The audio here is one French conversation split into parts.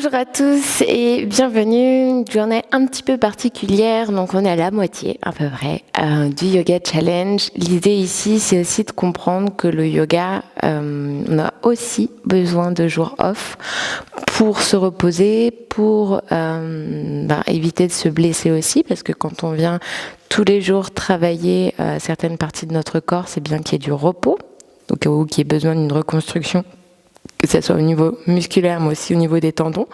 Bonjour à tous et bienvenue. Une journée un petit peu particulière, donc on est à la moitié à peu près du Yoga Challenge. L'idée ici, c'est aussi de comprendre que le yoga, on a aussi besoin de jours off pour se reposer, pour éviter de se blesser aussi, parce que quand on vient tous les jours travailler certaines parties de notre corps, c'est bien qu'il y ait du repos, au cas où qu'il y ait besoin d'une reconstruction, que ce soit au niveau musculaire, mais aussi au niveau des tendons,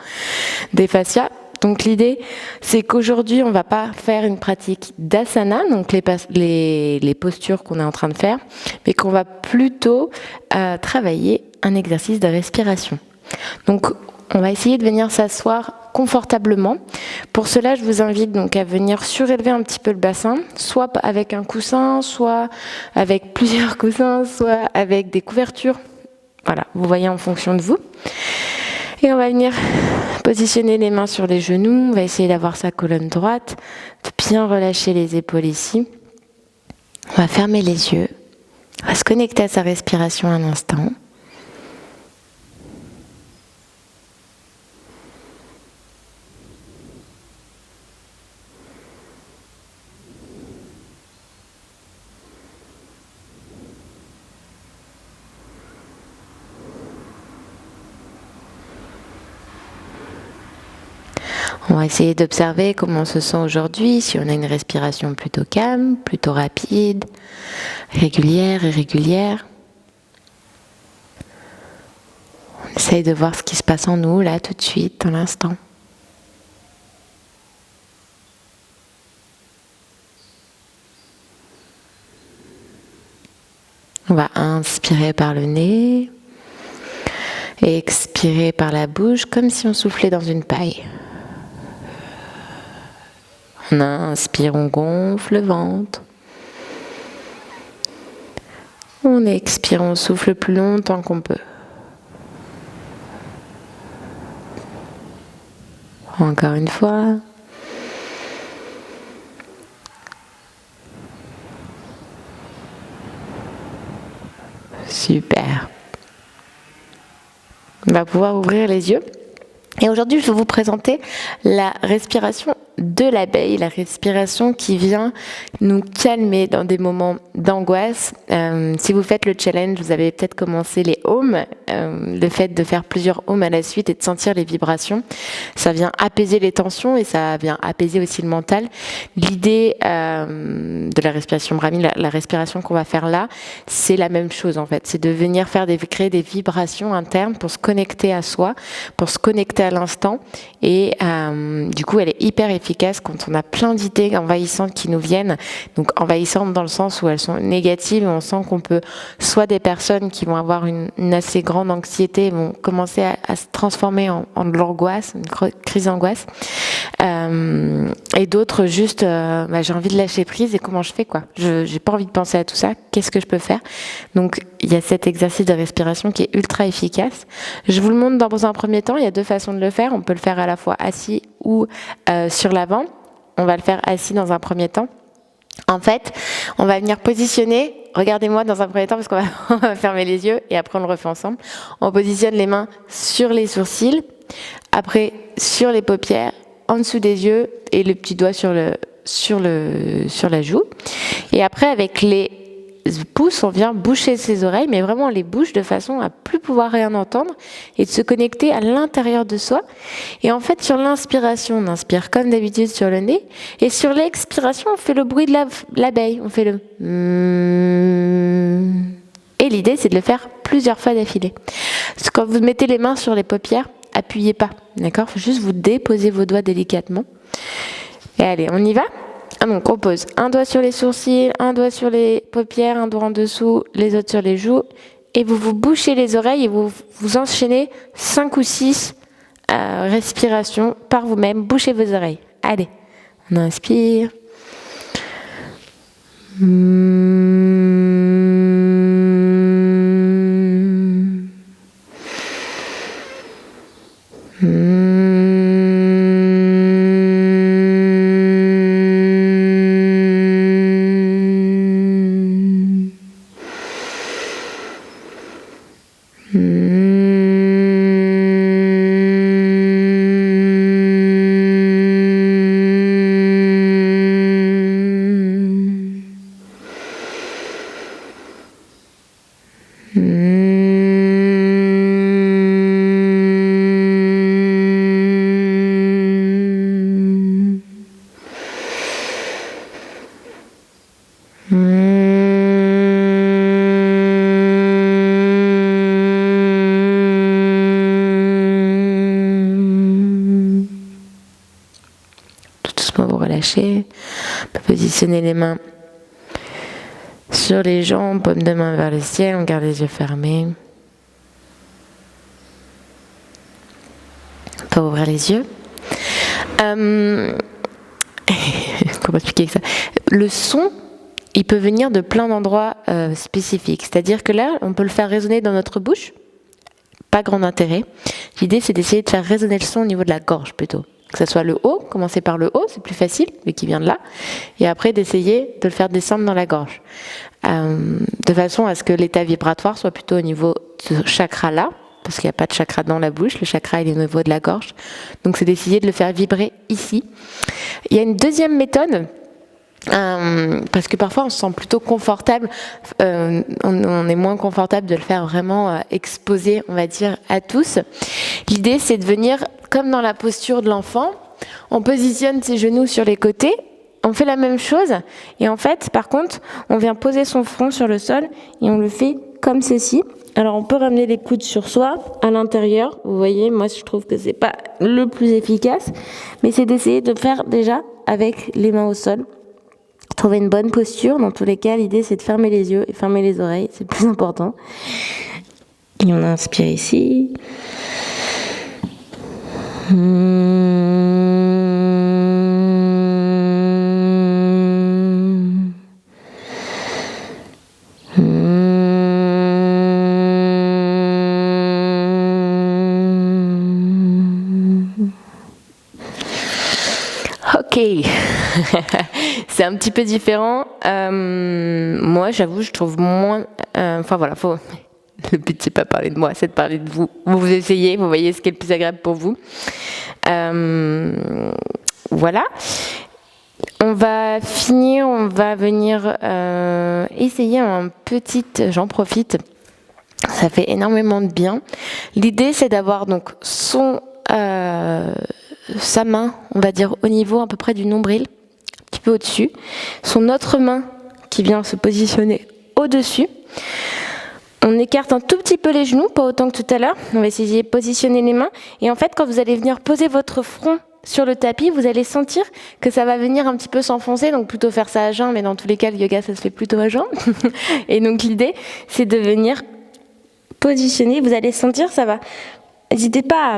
des fascias. Donc l'idée, c'est qu'aujourd'hui, on ne va pas faire une pratique d'asana, donc les postures qu'on est en train de faire, mais qu'on va plutôt travailler un exercice de respiration. Donc on va essayer de venir s'asseoir confortablement. Pour cela, je vous invite donc à venir surélever un petit peu le bassin, soit avec un coussin, soit avec plusieurs coussins, soit avec des couvertures. Voilà, vous voyez en fonction de vous. Et on va venir positionner les mains sur les genoux. On va essayer d'avoir sa colonne droite, de bien relâcher les épaules ici. On va fermer les yeux. On va se connecter à sa respiration un instant. On va essayer d'observer comment on se sent aujourd'hui, si on a une respiration plutôt calme, plutôt rapide, régulière, irrégulière. On essaye de voir ce qui se passe en nous, là, tout de suite, dans l'instant. On va inspirer par le nez et expirer par la bouche, comme si on soufflait dans une paille. On inspire, on gonfle le ventre. On expire, on souffle le plus longtemps qu'on peut. Encore une fois. Super. On va pouvoir ouvrir les yeux. Et aujourd'hui, je vais vous présenter la respiration de l'abeille, la respiration qui vient nous calmer dans des moments d'angoisse. Si vous faites le challenge, vous avez peut-être commencé les ohms, le fait de faire plusieurs ohms à la suite et de sentir les vibrations. Ça vient apaiser les tensions et ça vient apaiser aussi le mental. L'idée de la respiration Brahmi, la respiration qu'on va faire là, c'est la même chose en fait. C'est de venir créer des vibrations internes pour se connecter à soi, pour se connecter à l'instant. Et du coup, elle est hyper efficace quand on a plein d'idées envahissantes qui nous viennent. Donc envahissantes dans le sens où elles sont négatives et on sent qu'on peut, soit des personnes qui vont avoir une assez grande anxiété vont commencer à se transformer en de l'angoisse, une crise d'angoisse. Et d'autres juste, j'ai envie de lâcher prise et comment je fais quoi. J'ai pas envie de penser à tout ça. Qu'est-ce que je peux faire? Donc il y a cet exercice de respiration qui est ultra efficace. Je vous le montre dans un premier temps. Il y a deux façons de le faire. On peut le faire à la fois assis ou sur l'avant. On va le faire assis dans un premier temps. En fait, on va venir positionner, regardez-moi dans un premier temps parce qu'on on va fermer les yeux et après on le refait ensemble. On positionne les mains sur les sourcils, après sur les paupières, en dessous des yeux et le petit doigt sur la joue. Et après avec les pouces, on vient boucher ses oreilles, mais vraiment on les bouche de façon à plus pouvoir rien entendre et de se connecter à l'intérieur de soi. Et en fait, sur l'inspiration, on inspire comme d'habitude sur le nez, et sur l'expiration, on fait le bruit de l'abeille, on fait le et l'idée, c'est de le faire plusieurs fois d'affilée. Parce que quand vous mettez les mains sur les paupières, appuyez pas, d'accord? Faut juste vous déposer vos doigts délicatement. Et allez, on y va? Donc on pose un doigt sur les sourcils, un doigt sur les paupières, un doigt en dessous, les autres sur les joues. Et vous vous bouchez les oreilles et vous enchaînez 5 ou 6 respirations par vous-même. Bouchez vos oreilles. Allez, on inspire. relâcher. On peut positionner les mains sur les jambes, paume de main vers le ciel, on garde les yeux fermés. On peut ouvrir les yeux. Comment expliquer ça? Le son, il peut venir de plein d'endroits spécifiques. C'est-à-dire que là, on peut le faire résonner dans notre bouche. Pas grand intérêt. L'idée, c'est d'essayer de faire résonner le son au niveau de la gorge plutôt. Que ce soit le haut, commencer par le haut, c'est plus facile, vu qu'il vient de là. Et après, d'essayer de le faire descendre dans la gorge. De façon à ce que l'état vibratoire soit plutôt au niveau de ce chakra-là, parce qu'il n'y a pas de chakra dans la bouche, le chakra il est au niveau de la gorge. Donc c'est d'essayer de le faire vibrer ici. Il y a une deuxième méthode, parce que parfois on se sent plutôt confortable, on est moins confortable de le faire vraiment exposé, on va dire, à tous. L'idée c'est de venir, comme dans la posture de l'enfant, on positionne ses genoux sur les côtés, on fait la même chose, et en fait, par contre, on vient poser son front sur le sol, et on le fait comme ceci. Alors on peut ramener les coudes sur soi, à l'intérieur, vous voyez, moi je trouve que c'est pas le plus efficace, mais c'est d'essayer de faire déjà avec les mains au sol. Trouver une bonne posture, dans tous les cas, l'idée c'est de fermer les yeux et fermer les oreilles, c'est le plus important. Et on inspire ici. Ok, c'est un petit peu différent. Moi, j'avoue, je trouve moins. Enfin voilà, le but c'est pas parler de moi, c'est de parler de vous. Vous essayez, vous voyez ce qui est le plus agréable pour vous. Voilà. On va finir, on va venir essayer un petit. J'en profite. Ça fait énormément de bien. L'idée, c'est d'avoir donc sa main, on va dire au niveau à peu près du nombril, un petit peu au-dessus. Son autre main qui vient se positionner au-dessus. On écarte un tout petit peu les genoux, pas autant que tout à l'heure. On va essayer de positionner les mains. Et en fait, quand vous allez venir poser votre front sur le tapis, vous allez sentir que ça va venir un petit peu s'enfoncer. Donc plutôt faire ça à jeun, mais dans tous les cas, le yoga, ça se fait plutôt à jeun. Et donc l'idée, c'est de venir positionner. Vous allez sentir, ça va. N'hésitez pas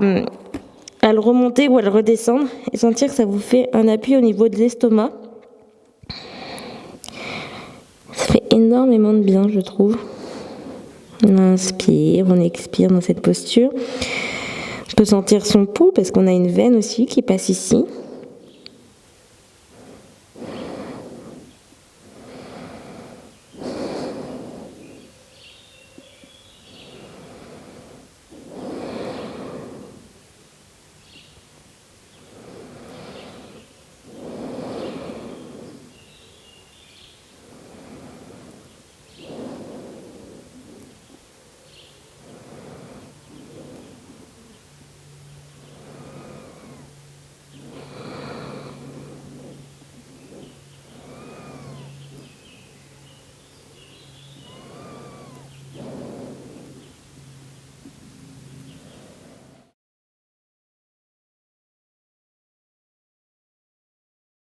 à le remonter ou à le redescendre et sentir que ça vous fait un appui au niveau de l'estomac. Ça fait énormément de bien, je trouve. On inspire, on expire dans cette posture. On peut sentir son pouls parce qu'on a une veine aussi qui passe ici.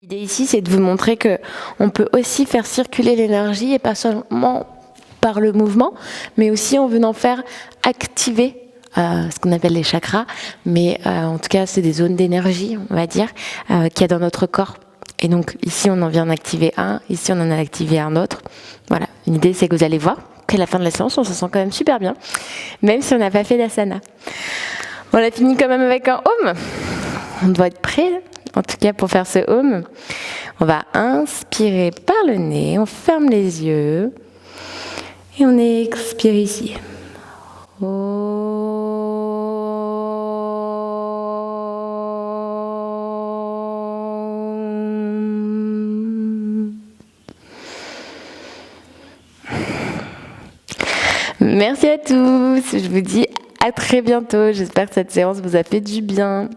L'idée ici, c'est de vous montrer que on peut aussi faire circuler l'énergie et pas seulement par le mouvement, mais aussi en venant faire activer ce qu'on appelle les chakras, mais en tout cas, c'est des zones d'énergie, on va dire, qu'il y a dans notre corps. Et donc ici, on en vient d'activer un, ici, on en a activé un autre. Voilà, l'idée, c'est que vous allez voir qu'à la fin de la séance, on se sent quand même super bien, même si on n'a pas fait d'asana. On a fini quand même avec un home. On doit être prêt. En tout cas, pour faire ce home, on va inspirer par le nez, on ferme les yeux et on expire ici. Merci à tous. Je vous dis à très bientôt. J'espère que cette séance vous a fait du bien.